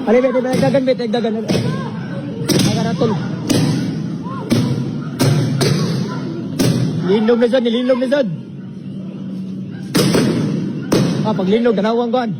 Ali, bet, dagdagan. Nagaratol. Nilindog na dyan. Pag lindog, tanawang kuhan.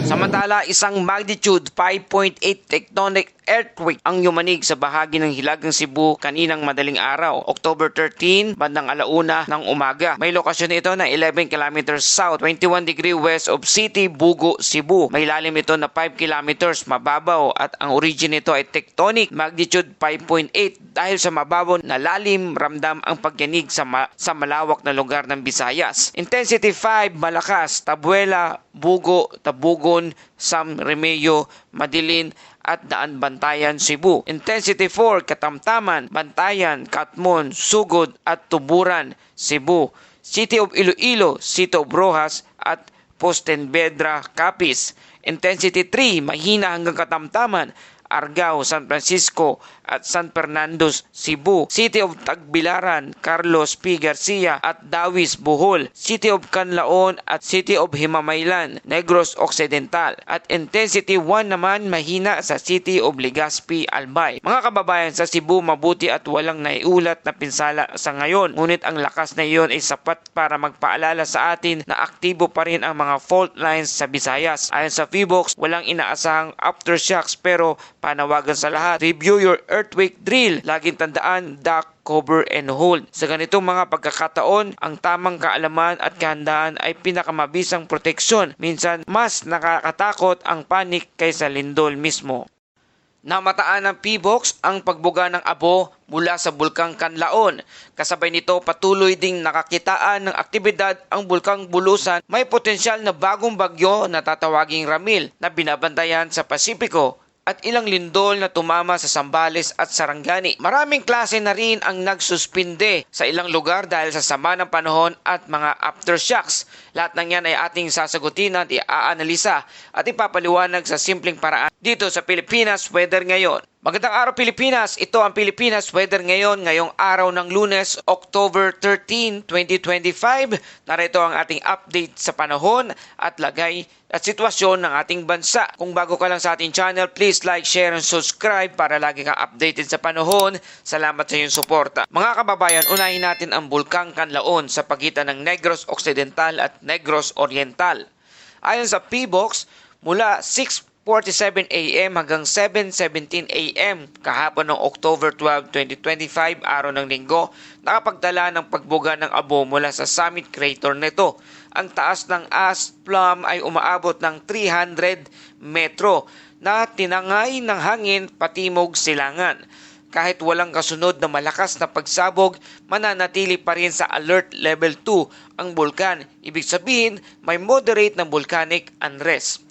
Samantala, isang magnitude 5.8 tectonic earthquake ang yumanig sa bahagi ng Hilagang Cebu kaninang madaling araw, October 13, bandang 1:00 ng umaga. May lokasyon ito na 11 kilometers south, 21 degree west of City, Bugo, Cebu. May lalim ito na 5 kilometers mababaw at ang origin nito ay tectonic magnitude 5.8. Dahil sa mababaw na lalim, ramdam ang pagyanig sa malawak na lugar ng Visayas. Intensity 5, malakas, Tabuela, Bugo, Tabugon, Sam Remeo, Madilin, at Daan Bantayan, Cebu. Intensity 4, Katamtaman, Bantayan, Katmon, Sugod, at Tuburan, Cebu. City of Iloilo, City of Rojas, at Postenvedra, Capiz. Intensity 3, mahina hanggang katamtaman, Argao, San Francisco, at San Fernando, Cebu. City of Tagbilaran, Carlos P. Garcia, at Dawis, Bohol. City of Canlaon at City of Himamaylan, Negros Occidental. At Intensity 1 naman mahina sa City of Legazpi, Albay. Mga kababayan, sa Cebu mabuti at walang naiulat na pinsala sa ngayon. Ngunit ang lakas na iyon ay sapat para magpaalala sa atin na aktibo pa rin ang mga fault lines sa Visayas. Ayon sa PHIVOLCS, walang inaasahang aftershocks pero panawagan sa lahat, review your earthquake drill. Laging tandaan, duck, cover, and hold. Sa ganitong mga pagkakataon, ang tamang kaalaman at kahandaan ay pinakamabisang proteksyon. Minsan, mas nakakatakot ang panik kaysa lindol mismo. Namataan ng PHIVOLCS ang pagbuga ng abo mula sa Bulkang Canlaon. Kasabay nito, patuloy ding nakakitaan ng aktibidad ang Bulkang Bulusan. May potensyal na bagong bagyo na tatawaging Ramil na binabantayan sa Pasipiko at ilang lindol na tumama sa Zambales at Sarangani. Maraming klase na rin ang nagsuspinde sa ilang lugar dahil sa sama ng panahon at mga aftershocks. Lahat ng yan ay ating sasagutin at iaanalisa at ipapaliwanag sa simpleng paraan dito sa Pilipinas Weather Ngayon. Magandang araw Pilipinas, ito ang Pilipinas Weather Ngayon ngayong araw ng Lunes, October 13, 2025. Narito ang ating update sa panahon at lagay at sitwasyon ng ating bansa. Kung bago ka lang sa ating channel, please like, share, and subscribe para lagi kang updated sa panahon. Salamat sa iyong suporta. Mga kababayan, unahin natin ang Bulkang Canlaon sa pagitan ng Negros Occidental at Negros Oriental. Ayon sa PHIVOLCS, mula 6:47 AM hanggang 7:17 AM kahapon ng October 12, 2025, araw ng linggo, nakapagdala ng pagbuga ng abo mula sa summit crater nito. Ang taas ng Asplum ay umaabot ng 300 metro na tinangay ng hangin patimog silangan. Kahit walang kasunod na malakas na pagsabog, mananatili pa rin sa alert level 2 ang bulkan. Ibig sabihin, may moderate na volcanic unrest.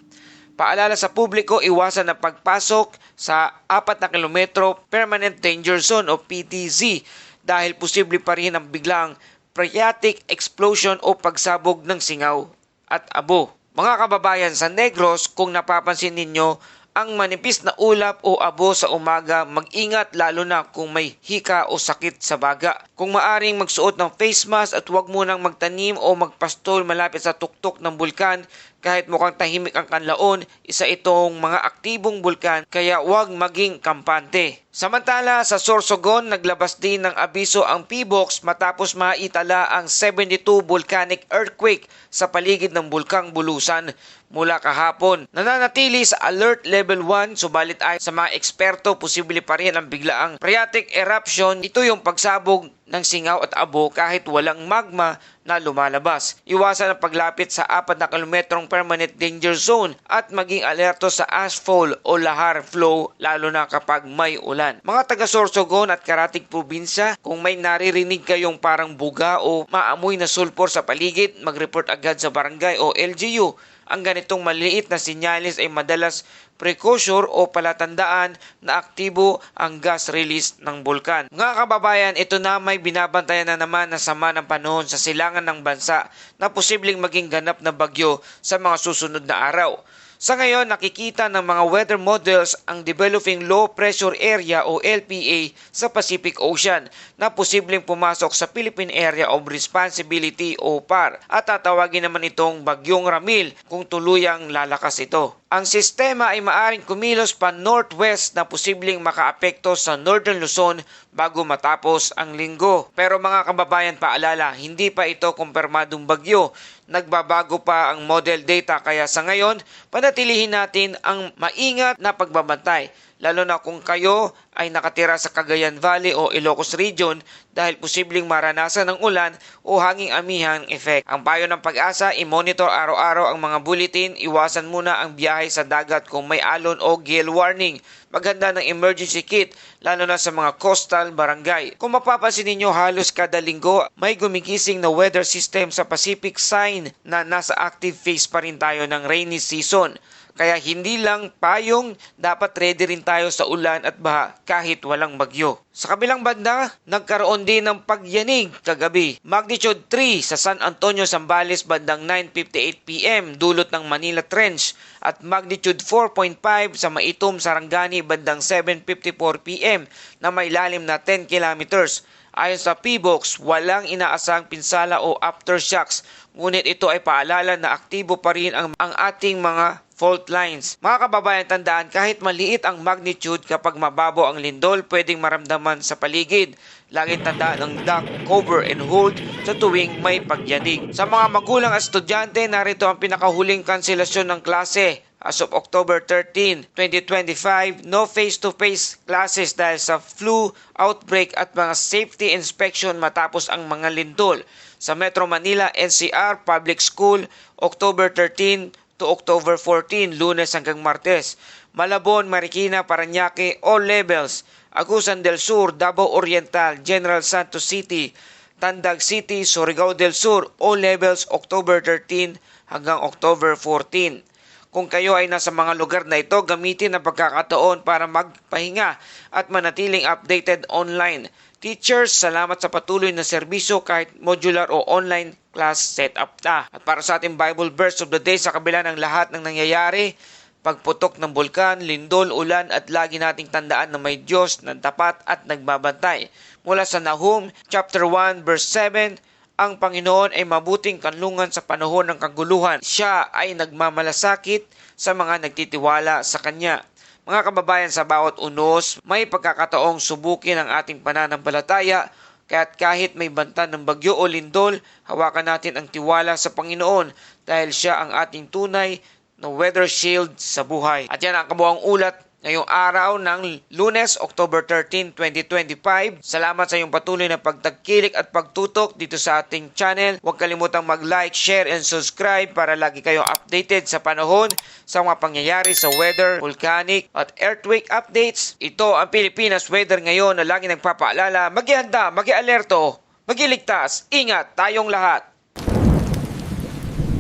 Paalala sa publiko, iwasan ang pagpasok sa 4 na kilometro Permanent Danger Zone o PTZ dahil posible pa rin ang biglang phreatic explosion o pagsabog ng singaw at abo. Mga kababayan, sa Negros, kung napapansin ninyo, ang manipis na ulap o abo sa umaga, mag-ingat lalo na kung may hika o sakit sa baga. Kung maaring magsuot ng face mask at huwag munang magtanim o magpastol malapit sa tuktok ng bulkan. Kahit mukhang tahimik ang Canlaon, isa itong mga aktibong bulkan kaya huwag maging kampante. Samantala, sa Sorsogon, naglabas din ng abiso ang PHIVOLCS matapos maitala ang 72 volcanic earthquake sa paligid ng Bulkang Bulusan mula kahapon. Nananatili sa alert level 1, subalit ay sa mga eksperto, posible pa rin ang biglaang phreatic eruption. Ito yung pagsabog ng singaw at abo kahit walang magma na lumalabas. Iwasan ang paglapit sa 4 na kilometrong permanent danger zone at maging alerto sa ashfall o lahar flow lalo na kapag may ulan. Mga taga Sorsogon at Karatig probinsya, kung may naririnig kayong parang buga o maamoy na sulfur sa paligid, mag-report agad sa barangay o LGU. Ang ganitong maliliit na sinyalis ay madalas precursor o palatandaan na aktibo ang gas release ng bulkan. Mga kababayan, ito na may binabantayan na naman na sama ng panahon sa silangan ng bansa na posibleng maging ganap na bagyo sa mga susunod na araw. Sa ngayon, nakikita ng mga weather models ang developing low pressure area o LPA sa Pacific Ocean na posibleng pumasok sa Philippine Area of Responsibility o PAR at tatawagin naman itong Bagyong Ramil kung tuluyang lalakas ito. Ang sistema ay maaring kumilos pa northwest na posibleng makaapekto sa Northern Luzon bago matapos ang linggo. Pero mga kababayan, paalala, hindi pa ito kumpirmadong bagyo. Nagbabago pa ang model data kaya sa ngayon, panatilihin natin ang maingat na pagbabantay. Lalo na kung kayo ay nakatira sa Cagayan Valley o Ilocos Region dahil posibleng maranasan ng ulan o hanging amihang effect. Ang payo ng Pag-asa, i-monitor araw-araw ang mga bulletin, iwasan muna ang biyahe sa dagat kung may alon o gale warning. Maghanda ng emergency kit, lalo na sa mga coastal barangay. Kung mapapansin ninyo, halos kada linggo may gumigising na weather system sa Pacific, sign na nasa active phase pa rin tayo ng rainy season. Kaya hindi lang payong, dapat ready rin tayo sa ulan at baha kahit walang bagyo. Sa kabilang banda, nagkaroon din ng pagyanig kagabi. Magnitude 3 sa San Antonio, Zambales bandang 9:58 PM dulot ng Manila Trench at magnitude 4.5 sa Maitom, Sarangani bandang 7:54 PM na may lalim na 10 kilometers. Ayon sa PBOX, walang inaasahang pinsala o aftershocks, ngunit ito ay paalala na aktibo pa rin ang ating mga fault lines. Mga kababayan, tandaan, kahit maliit ang magnitude, kapag mababaw ang lindol, pwedeng maramdaman sa paligid. Laging tandaan ang duck, cover, and hold sa tuwing may pagyanig. Sa mga magulang at estudyante, narito ang pinakahuling kanselasyon ng klase. As of October 13, 2025, no face-to-face classes dahil sa flu outbreak at mga safety inspection matapos ang mga lindol. Sa Metro Manila, NCR Public School, October 13 to October 14, Lunes hanggang Martes. Malabon, Marikina, Parañaque, all levels. Agusan del Sur, Davao Oriental, General Santos City, Tandag City, Surigao del Sur, all levels October 13 hanggang October 14. Kung kayo ay nasa mga lugar na ito, gamitin ang pagkakataon para magpahinga at manatiling updated online. Teachers, salamat sa patuloy na serbisyo kahit modular o online class setup na. At para sa ating Bible verse of the day, sa kabila ng lahat ng nangyayari, pagputok ng bulkan, lindol, ulan at lagi nating tandaan na may Diyos na tapat at nagbabantay. Mula sa Nahum chapter 1 verse 7, ang Panginoon ay mabuting kanlungan sa panahon ng kaguluhan. Siya ay nagmamalasakit sa mga nagtitiwala sa Kanya. Mga kababayan, sa bawat unos, may pagkakataong subukin ang ating pananampalataya, kaya't kahit may banta ng bagyo o lindol, hawakan natin ang tiwala sa Panginoon dahil Siya ang ating tunay na weather shield sa buhay. At yan ang kabuang ulat ngayong araw ng Lunes, October 13, 2025. Salamat sa iyong patuloy na pagtagkilik at pagtutok dito sa ating channel. Huwag kalimutang mag-like, share, and subscribe para lagi kayong updated sa panahon sa mga pangyayari sa weather, volcanic, at earthquake updates. Ito ang Pilipinas Weather ngayon na lagi nagpapaalala, mag-ihanda, mag-alerto, mag-iligtas, ingat tayong lahat.